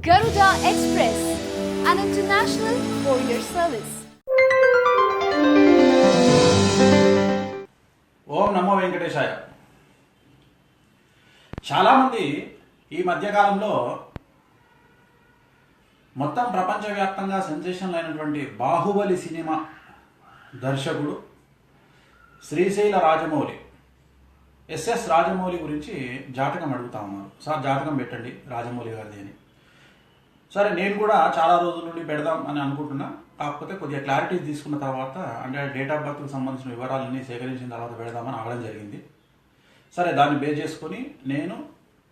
Garuda Express, an international courier service. ఓం నమో వెంకటేశాయ. చాలామంది ఈ మధ్యకాలంలో మొత్తం ప్రపంచవ్యాప్తంగా సెన్సేషన్ అయినటువంటి బాహుబలి సినిమా దర్శకుడు శ్రీశైల రాజమౌళి ఎస్ఎస్ రాజమౌళి గురించి జాతకం అడుగుతా ఉన్నారు. సార్ జాతకం పెట్టండి రాజమౌళి గారిది అని. సరే, నేను కూడా చాలా రోజుల నుండి పెడదాం అని అనుకుంటున్నా. కాకపోతే కొద్దిగా క్లారిటీ తీసుకున్న తర్వాత, అంటే డేట్ ఆఫ్ బర్త్కి సంబంధించిన వివరాలన్నీ సేకరించిన తర్వాత పెడదామని ఆగడం జరిగింది. సరే, దాన్ని బేస్ చేసుకుని నేను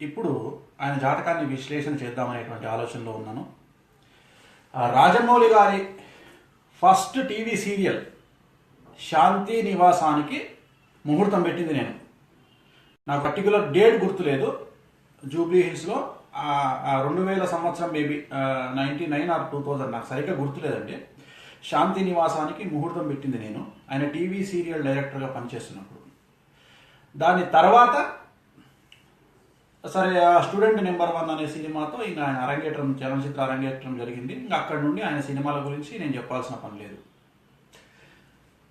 ఇప్పుడు ఆయన జాతకాన్ని విశ్లేషణ చేద్దామనేటువంటి ఆలోచనలో ఉన్నాను. రాజమౌళి గారి ఫస్ట్ టీవీ సీరియల్ శాంతి నివాసానికి ముహూర్తం పెట్టింది నేను. నాకు పర్టికులర్ డేట్ గుర్తులేదు. జూబ్లీ హిల్స్లో 2000 సంవత్సరం, మేబీ 99 ఆర్ 2000, నాకు సరిగ్గా గుర్తులేదండి. శాంతి నివాసానికి ముహూర్తం పెట్టింది నేను, ఆయన టీవీ సీరియల్ డైరెక్టర్గా పనిచేస్తున్నప్పుడు. దాని తర్వాత సరే, స్టూడెంట్ నెంబర్ 1 అనే సినిమాతో ఇంకా ఆయన అరంగేట్రం, చలనచిత్ర అరంగేట్రం జరిగింది. ఇంకా అక్కడి నుండి ఆయన సినిమాల గురించి నేను చెప్పాల్సిన పని లేదు.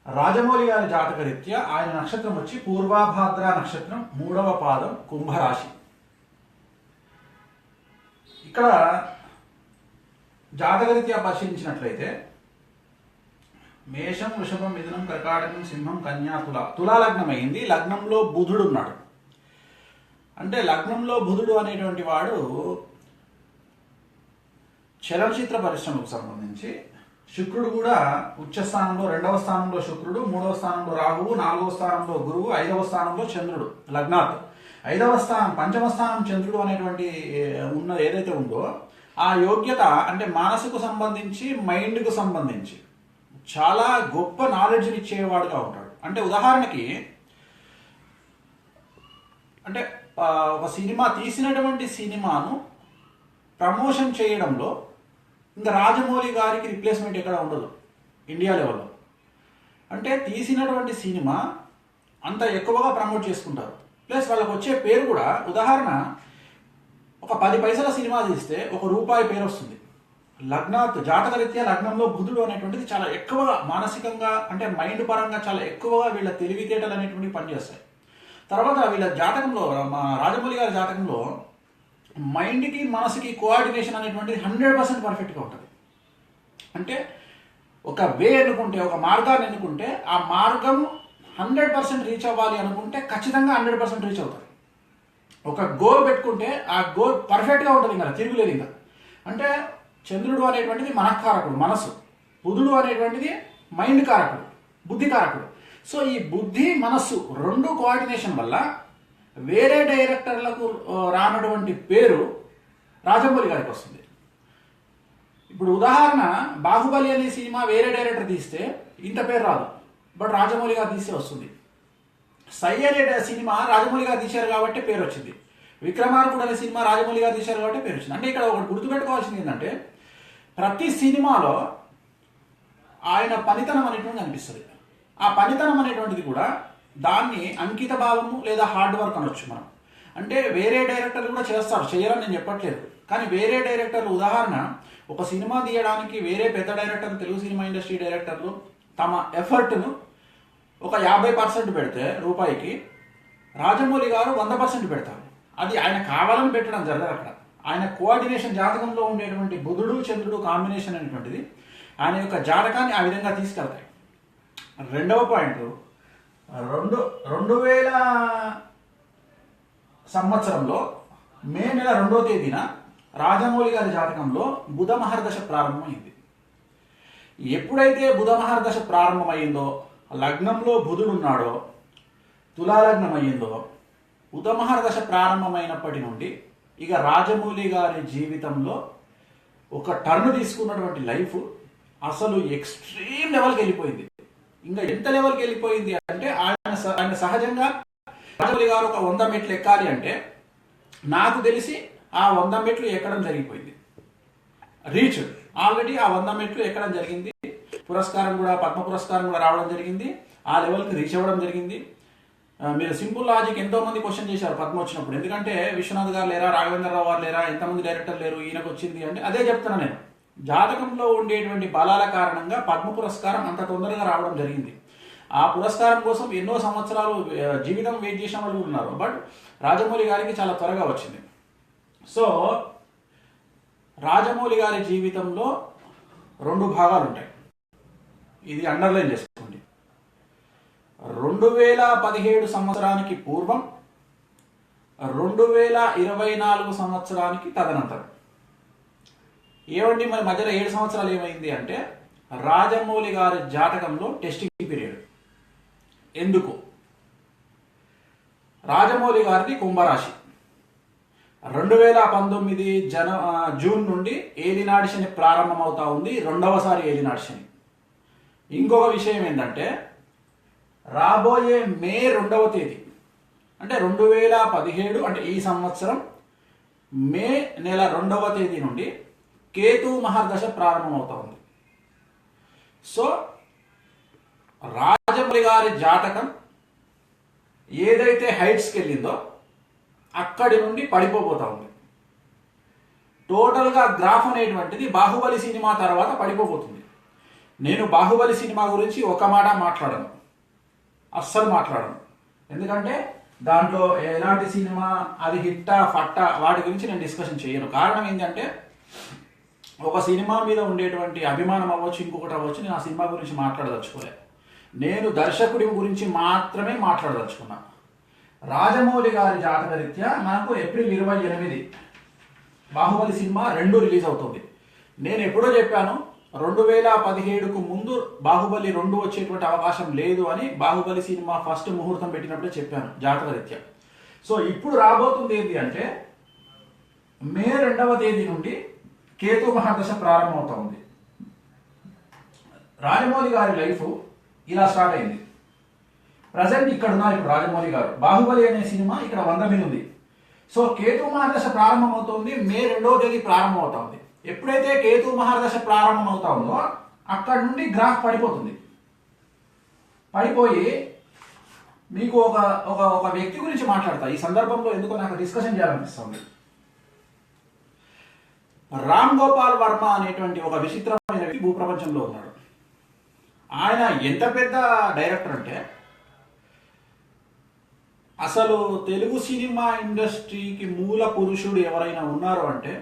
రాజమౌళి గారి జాతక రీత్యా ఆయన నక్షత్రం వచ్చి పూర్వభాద్ర నక్షత్రం, 3వ పాదం, కుంభరాశి. ఇక్కడ జాతకరీత్యా పరిశీలించినట్లయితే మేషం, వృషభం, మిథునం, కర్కాటకం, సింహం, కన్యా, తులా లగ్నం అయింది. లగ్నంలో బుధుడు ఉన్నాడు. అంటే లగ్నంలో బుధుడు అనేటువంటి వాడు చలనచిత్ర పరిశ్రమకు సంబంధించి, శుక్రుడు కూడా ఉచ్చస్థానంలో, 2వ స్థానంలో శుక్రుడు, 3వ స్థానంలో రాహువు, 4వ స్థానంలో గురువు, 5వ స్థానంలో చంద్రుడు లగ్నాత్. 5వ స్థానం, 5వ స్థానం చంద్రుడు అనేటువంటి ఉన్న ఏదైతే ఉందో ఆ యోగ్యత అంటే మనసుకు సంబంధించి, మైండ్కు సంబంధించి చాలా గొప్ప నాలెడ్జ్ని ఇచ్చేవాడుగా ఉంటాడు. అంటే ఉదాహరణకి, అంటే ఒక సినిమా తీసినటువంటి సినిమాను ప్రమోషన్ చేయడంలో ఇంకా రాజమౌళి గారికి రిప్లేస్మెంట్ ఎక్కడ ఉండదు ఇండియా లెవెల్లో. అంటే తీసినటువంటి సినిమా అంత ఎక్కువగా ప్రమోట్ చేసుకుంటారు. ప్లస్ వాళ్ళకి వచ్చే పేరు కూడా, ఉదాహరణ ఒక 10 పైసల సినిమా తీస్తే ₹1 పేరు వస్తుంది. లగ్నాత్ జాతకరీత్యా లగ్నంలో బుధుడు అనేటువంటిది చాలా ఎక్కువగా మానసికంగా, అంటే మైండ్ పరంగా చాలా ఎక్కువగా వీళ్ళ తెలివితేటలు అనేటువంటివి పనిచేస్తాయి. తర్వాత వీళ్ళ జాతకంలో, మా రాజమౌళి గారి జాతకంలో మైండ్కి మనసుకి కోఆర్డినేషన్ అనేటువంటిది 100% పర్ఫెక్ట్గా ఉంటుంది. అంటే ఒక వే ఎన్నుకుంటే, ఒక మార్గాన్ని ఎన్నుకుంటే ఆ మార్గం 100% రీచ్ అవ్వాలి అనుకుంటే ఖచ్చితంగా 100% రీచ్ అవుతారు. ఒక గోల్ పెట్టుకుంటే ఆ గోల్ పర్ఫెక్ట్గా ఉంటుంది, ఇంకా తిరుగులేదు. ఇంకా అంటే చంద్రుడు అనేటువంటిది మనఃకారకుడు, మనసు. బుధుడు అనేటువంటిది మైండ్ కారకుడు, బుద్ధి కారకుడు. సో ఈ బుద్ధి, మనస్సు రెండు కోఆర్డినేషన్ వల్ల వేరే డైరెక్టర్లకు రానటువంటి పేరు రాజమౌళి గారికి వస్తుంది. ఇప్పుడు ఉదాహరణ, బాహుబలి అనే సినిమా వేరే డైరెక్టర్ తీస్తే ఇంత పేరు రాదు, బట్ రాజమౌళి గారు తీస్తే వస్తుంది. సై అనే సినిమా రాజమౌళి గారు తీశారు కాబట్టి పేరు వచ్చింది. విక్రమార్కుడు అనే సినిమా రాజమౌళి గారు తీశారు కాబట్టి పేరు వచ్చింది. అంటే ఇక్కడ ఒకటి గుర్తుపెట్టుకోవాల్సింది ఏంటంటే, ప్రతి సినిమాలో ఆయన పనితనం అనేటువంటి అనిపిస్తుంది. ఆ పనితనం అనేటువంటిది కూడా దాన్ని అంకిత భావము లేదా హార్డ్ వర్క్ అనొచ్చు మనం. అంటే వేరే డైరెక్టర్లు కూడా చేస్తారు, చేయరని నేను చెప్పట్లేదు. కానీ వేరే డైరెక్టర్లు, ఉదాహరణ ఒక సినిమా తీయడానికి వేరే పెద్ద డైరెక్టర్లు, తెలుగు సినిమా ఇండస్ట్రీ డైరెక్టర్లు తమ ఎఫర్ట్ను ఒక 50% పెడితే రూపాయికి, రాజమౌళి గారు 100% పెడతారు. అది ఆయన కావాలని పెట్టడం జరగదు. అక్కడ ఆయన కోఆర్డినేషన్, జాతకంలో ఉండేటువంటి బుధుడు చంద్రుడు కాంబినేషన్ అనేటువంటిది ఆయన యొక్క జాతకాన్ని ఆ విధంగా తీసుకెళ్తాయి. రెండవ పాయింట్, 2000 సంవత్సరంలో మే నెల 2వ తేదీన రాజమౌళి గారి జాతకంలో బుధ మహర్దశ ప్రారంభమైంది. ఎప్పుడైతే బుధ మహర్దశ ప్రారంభమైందో, లగ్నంలో బుధుడు ఉన్నాడో, తులాలగ్నం అయ్యిందో, బుధ మహర్దశ ప్రారంభమైనప్పటి నుండి ఇక రాజమౌళి గారి జీవితంలో ఒక టర్న్ తీసుకున్నటువంటి లైఫ్ అసలు ఎక్స్ట్రీమ్ లెవెల్కి వెళ్ళిపోయింది. ఇంకా ఎంత లెవెల్కి వెళ్ళిపోయింది అంటే, ఆయన సహజంగా రాజమౌళి గారు ఒక 100 మెట్లు ఎక్కాలి అంటే నాకు తెలిసి ఆ 100 మెట్లు ఎక్కడం జరిగిపోయింది. రీచ్ ఆల్రెడీ ఆ 100 మెట్లు ఎక్కడం జరిగింది. పురస్కారం కూడా, పద్మ పురస్కారం కూడా రావడం జరిగింది. ఆ లెవెల్కి రీచ్ అవ్వడం జరిగింది. మీరు సింపుల్ లాజిక్ ఎంతో మంది క్వశ్చన్ చేశారు పద్మ వచ్చినప్పుడు. ఎందుకంటే విశ్వనాథ్ గారు లేరా, రాఘవేంద్రరావు గారు లేరా, ఎంతమంది డైరెక్టర్ లేరు, ఈయనకు వచ్చింది అంటే అదే చెప్తున్నా నేను. జాతకంలో ఉండేటువంటి బలాల కారణంగా పద్మ పురస్కారం అంత తొందరగా రావడం జరిగింది. ఆ పురస్కారం కోసం ఎన్నో సంవత్సరాలు జీవితం వెయిట్ చేసిన వాళ్ళు ఉన్నారు. బట్ రాజమౌళి గారికి చాలా త్వరగా వచ్చింది. సో రాజమౌళి గారి జీవితంలో 2 భాగాలు ఉంటాయి. ఇది అండర్లైన్ చేసుకోండి. 2017 సంవత్సరానికి పూర్వం, 2024 సంవత్సరానికి తదనంతరం. ఏమండి మరి మధ్యలో 7 సంవత్సరాలు ఏమైంది అంటే రాజమౌళి గారి జాతకంలో టెస్టింగ్ పీరియడ్. ఎందుకు? రాజమౌళి గారిది కుంభరాశి. 2019 జూన్ నుండి ఏలినాటి శని ప్రారంభమవుతా ఉంది, 2వసారి ఏలినాటి శని. ఇంకొక విషయం ఏంటంటే రాబోయే మే 2వ తేదీ అంటే 2017 అంటే ఈ సంవత్సరం మే నెల 2వ తేదీ నుండి కేతు మహర్దశ ప్రారంభమవుతా ఉంది. సో రాజమౌళి గారి జాతకం ఏదైతే హైట్స్కి వెళ్ళిందో అక్కడి నుండి పడిపోతా ఉంది. టోటల్గా గ్రాఫ్ అనేటువంటిది బాహుబలి సినిమా తర్వాత పడిపోతుంది. నేను బాహుబలి సినిమా గురించి ఒక మాట మాట్లాడను, అస్సలు మాట్లాడను. ఎందుకంటే దాంట్లో ఎలాంటి సినిమా, అది హిట్టా ఫట్టా, వాటి గురించి నేను డిస్కషన్ చేయను. కారణం ఏంటంటే ఒక సినిమా మీద ఉండేటువంటి అభిమానం అవ్వచ్చు, ఇంకొకటి అవ్వచ్చు, నేను ఆ సినిమా గురించి మాట్లాడదలుచుకోలే. నేను దర్శకుడి గురించి మాత్రమే మాట్లాడదలుచుకున్నా. రాజమౌళి గారి జాతకరీత్యా మనకు ఏప్రిల్ 28 బాహుబలి సినిమా 2 రిలీజ్ అవుతుంది. నేను ఎప్పుడో చెప్పాను 2017కు ముందు బాహుబలి 2 వచ్చేటువంటి అవకాశం లేదు అని. బాహుబలి సినిమా ఫస్ట్ ముహూర్తం పెట్టినప్పుడే చెప్పాను జాతకరీత్యా. సో ఇప్పుడు రాబోతుంది ఏంటి అంటే మే 2వ తేదీ నుండి కేతు మహాదశ ప్రారంభమవుతా ఉంది. రాజమౌళి గారి లైఫ్ ఇలా స్టార్ట్ అయింది. ప్రజెంట్ ఇక్కడ ఉన్నారు ఇప్పుడు రాజమౌళి గారు. బాహుబలి అనే సినిమా ఇక్కడ 100 మీద ఉంది. సో కేతు మహాదశ ప్రారంభమవుతుంది, మే 2వ తేదీ ప్రారంభమవుతా ఉంది. ఎప్పుడైతే కేతు మహాదశ ప్రారంభమవుతా ఉందో అక్కడ నుండి గ్రాఫ్ పడిపోతుంది. పడిపోయి మీకు ఒక ఒక ఒక వ్యక్తి గురించి మాట్లాడతా. ఈ సందర్భంలో ఎందుకో నాకు డిస్కషన్ చేయాలనిపిస్తుంది. రామ్ గోపాల్ వర్మ అనేటువంటి ఒక విచిత్రమైన వ్యక్తి భూప్రపంచంలో ఉన్నాడు. ఆయన ఎంత పెద్ద డైరెక్టర్ అంటే అసలు తెలుగు సినిమా ఇండస్ట్రీకి మూల పురుషుడు ఎవరైనా ఉన్నారు అంటే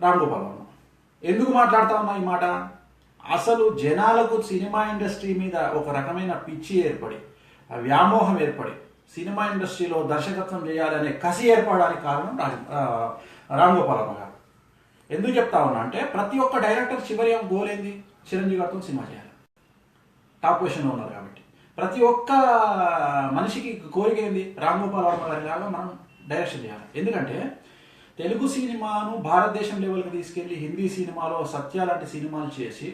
రామ్ గోపాల్ వర్మ. ఎందుకు మాట్లాడుతా ఉన్నా ఈ మాట? అసలు జనాలకు సినిమా ఇండస్ట్రీ మీద ఒక రకమైన పిచ్చి ఏర్పడి, వ్యామోహం ఏర్పడి, సినిమా ఇండస్ట్రీలో దర్శకత్వం చేయాలనే కసి ఏర్పడడానికి కారణం రామ్ గోపాల్ వర్మ గారు. ఎందుకు చెప్తా ఉన్నా అంటే ప్రతి ఒక్క డైరెక్టర్ చివరి గోల్ ఏంది? చిరంజీవి గారితో సినిమా చేయాలి. టాప్ పొజిషన్లో ఉన్నారు కాబట్టి ప్రతి ఒక్క మనిషికి కోరిక ఏంది? రామ్ గోపాల్ వర్మ గారి లాగా మనం డైరెక్షన్ చేయాలి. ఎందుకంటే తెలుగు సినిమాను భారతదేశం లెవెల్కి తీసుకెళ్లి హిందీ సినిమాలో సత్య లాంటి సినిమాలు చేసి,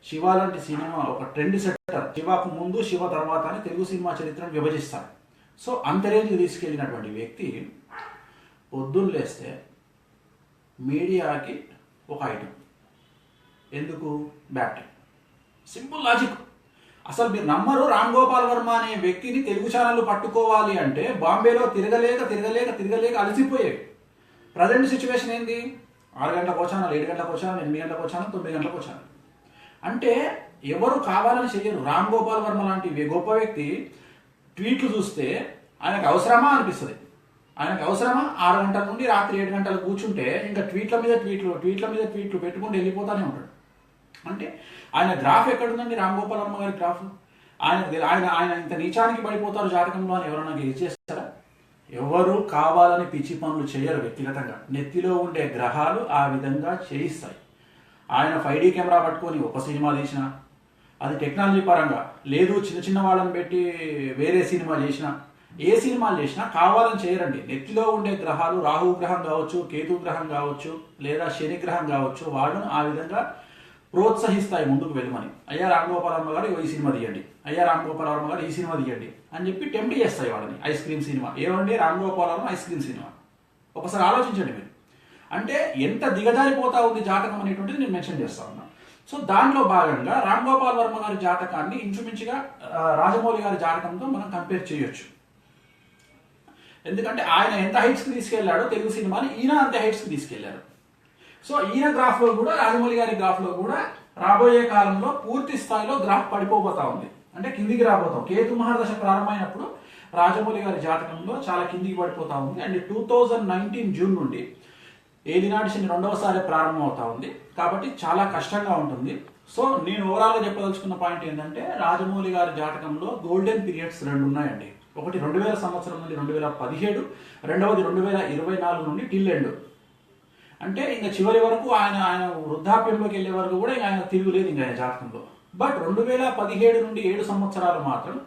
శివ లాంటి సినిమా ఒక ట్రెండ్ సెట్టర్, శివకు ముందు శివ తర్వాత అని తెలుగు సినిమా చరిత్రను విభజిస్తారు. సో అంత రేంజ్కి తీసుకెళ్ళినటువంటి వ్యక్తి పొద్దున్న లేస్తే మీడియాకి ఒక ఐటమ్. ఎందుకు? Bat time. Simple logic. అసలు మీరు నమ్మరు, రామ్ గోపాల్ వర్మ అనే వ్యక్తిని తెలుగు ఛానళ్ళు పట్టుకోవాలి అంటే బాంబేలో తిరగలేక అలసిపోయేవి. ప్రజెంట్ సిచ్యువేషన్ ఏంది? 6 గంటలకు వచ్చాను, 7 గంటలకు వచ్చాను, 8 గంటలకు వచ్చాను, 9 గంటలకు వచ్చాను. అంటే ఎవరు కావాలని చెయ్యరు. రామ్ గోపాల్ వర్మ లాంటి గొప్ప వ్యక్తి ట్వీట్లు చూస్తే ఆయనకు అవసరమా అనిపిస్తుంది. ఆయనకు అవసరమా? 6 గంటల నుండి రాత్రి 7 గంటలు కూర్చుంటే ఇంకా ట్వీట్ల మీద ట్వీట్లు పెట్టుకుంటూ వెళ్ళిపోతానే ఉంటాడు. అంటే ఆయన గ్రాఫ్ ఎక్కడుందండి? రామ్ గోపాల్ వర్మ గారి గ్రాఫ్. ఆయన ఇంత నీచానికి పడిపోతారు జాతకంలో అని ఎవరన్నా చేస్తారా? ఎవరు కావాలని పిచ్చి పనులు చేయరు. వ్యక్తిగతంగా నెత్తిలో ఉండే గ్రహాలు ఆ విధంగా చేయిస్తాయి. ఆయన 5D కెమెరా పట్టుకొని ఒక సినిమా తీసిన, అది టెక్నాలజీ పరంగా లేదు, చిన్న వాళ్ళని పెట్టి వేరే సినిమా చేసిన, ఏ సినిమాలు చేసినా కావాలని చేయరండి. నెత్తిలో ఉండే గ్రహాలు రాహు గ్రహం కావచ్చు, కేతు గ్రహం కావచ్చు, లేదా శని గ్రహం కావచ్చు, వాళ్ళను ఆ విధంగా ప్రోత్సహిస్తాయి ముందుకు వెళ్ళమని. అయ్యా రామ్ గోపాల్ వర్మ గారు ఈ సినిమా తీయండి, అయ్యా రామ్ గోపాల్ వర్మ గారు ఈ సినిమా తీయండి అని చెప్పి టెంప్ట్ చేస్తాయి వాళ్ళని. ఐస్ క్రీమ్ సినిమా ఏమండి? Ram Gopal Varma ice cream cinema. ఒకసారి ఆలోచించండి మీరు. అంటే ఎంత దిగజారిపోతా ఉంది జాతకం అనేటువంటిది నేను మెన్షన్ చేస్తా ఉన్నా. సో దాంట్లో భాగంగా రామ్ గోపాల్ వర్మ గారి జాతకాన్ని ఇంచుమించుగా రాజమౌళి గారి జాతకంతో మనం కంపేర్ చేయొచ్చు. ఎందుకంటే ఆయన ఎంత హైట్స్కి తీసుకెళ్లాడో తెలుగు సినిమాని ఈయన అంతే హైట్స్కి తీసుకెళ్లారు. సో ఈయన గ్రాఫ్లో కూడా రాజమౌళి గారి గ్రాఫ్లో కూడా రాబోయే కాలంలో పూర్తి స్థాయిలో గ్రాఫ్ పడిపోబోతా ఉంది, అంటే కిందికి రాబోతాం. కేతు మహాదశ ప్రారంభమైనప్పుడు రాజమౌళి గారి జాతకంలో చాలా కిందికి పడిపోతా ఉంది. అండ్ 2019 జూన్ నుండి ఏలినాటి శని రెండవసారి ప్రారంభం అవుతా ఉంది, కాబట్టి చాలా కష్టంగా ఉంటుంది. సో నేను ఓవరాల్గా చెప్పదలుచుకున్న పాయింట్ ఏంటంటే రాజమౌళి గారి జాతకంలో గోల్డెన్ పీరియడ్స్ 2 ఉన్నాయండి. ఒకటి 2000 సంవత్సరం నుండి 2017, రెండవది 2024 నుండి టిల్ ఎండ్. అంటే ఇంకా చివరి వరకు ఆయన వృద్ధాప్యంలోకి వెళ్ళే వరకు కూడా ఇంకా ఆయన తిరుగులేదు ఇంకా ఆయన జాతకంలో. బట్ 2017 నుండి 7 సంవత్సరాలు మాత్రం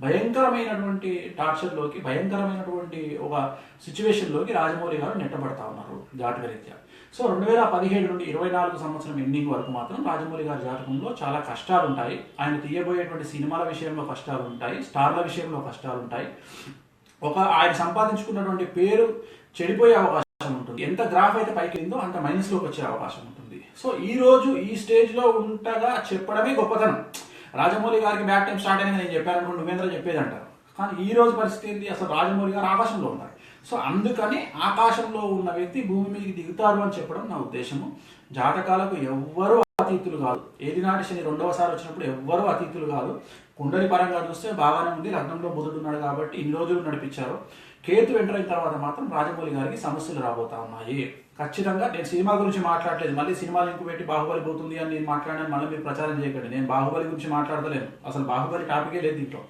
భయంకరమైనటువంటి టార్చర్లోకి, భయంకరమైనటువంటి ఒక సిచ్యువేషన్లోకి రాజమౌళి గారు నెట్టబడతా ఉన్నారు జాతకరీత్యా. సో 2017 నుండి 24 సంవత్సరం ఎండింగ్ వరకు మాత్రం రాజమౌళి గారి జాతకంలో చాలా కష్టాలు ఉంటాయి. ఆయన తీయబోయేటువంటి సినిమాల విషయంలో కష్టాలు ఉంటాయి, స్టార్ల విషయంలో కష్టాలు ఉంటాయి. ఆయన సంపాదించుకున్నటువంటి పేరు చెడిపోయే అవకాశం ఉంటుంది. ఎంత గ్రాఫ్ అయితే పైకి వెళ్ళిందో అంత మైనస్లోకి వచ్చే అవకాశం ఉంటుంది. సో ఈ రోజు ఈ స్టేజ్లో ఉంటగా చెప్పడమే గొప్పతనం. రాజమౌళి గారికి బ్యాక్ టైం స్టార్ట్ అయింది నేను చెప్పాను అనుకుంటే నువ్వేంద్ర చెప్పేది అంటారు. కానీ ఈ రోజు పరిస్థితి ఏంటి, అసలు రాజమౌళి గారు ఆకాశంలో ఉన్నారు. సో అందుకని ఆకాశంలో ఉన్న వ్యక్తి భూమి మీదకి దిగుతారు అని చెప్పడం నా ఉద్దేశము. జాతకాలకు ఎవ్వరూ అతీతులు కాదు. ఏలినాటి శని రెండవసారి వచ్చినప్పుడు ఎవ్వరూ అతీతులు కాదు. కుండలి పరంగా చూస్తే బాగానే ఉంది, లగ్నంలో బుధుడు ఉన్నాడు కాబట్టి ఇన్ని రోజులు నడిపించారు. కేతు ఎంటర్ అయిన తర్వాత మాత్రం రాజమౌళి గారికి సమస్యలు రాబోతా ఉన్నాయి. ఖచ్చితంగా నేను సినిమా గురించి మాట్లాడలేదు, మళ్ళీ సినిమా లింక్ పెట్టి బాహుబలి పోతుంది అని నేను మాట్లాడాను, మళ్ళీ మీరు ప్రచారం చేయకండి. నేను బాహుబలి గురించి మాట్లాడతలేను, అసలు బాహుబలి టాపికే లేదు దీంట్లో.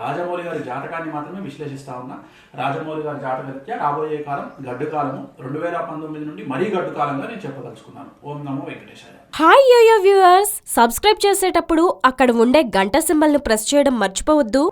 రాజమౌళి గారి జాతకాన్ని మాత్రమే విశ్లేషిస్తా ఉన్నా. రాజమౌళి గారి జాతకరీత్యా రాబోయే కాలం గడ్డు కాలము 2019 నుండి మరీ గడ్డు కాలంగా నేను చెప్పదలుచుకున్నాను. ఓం నమో వెంకటేశాయ. హాయ్ యోయో వ్యూవర్స్, సబ్స్క్రైబ్ చేసేటప్పుడు అక్కడ ఉండే గంట సింబల్ ను ప్రెస్ చేయడం మర్చిపోవద్దు.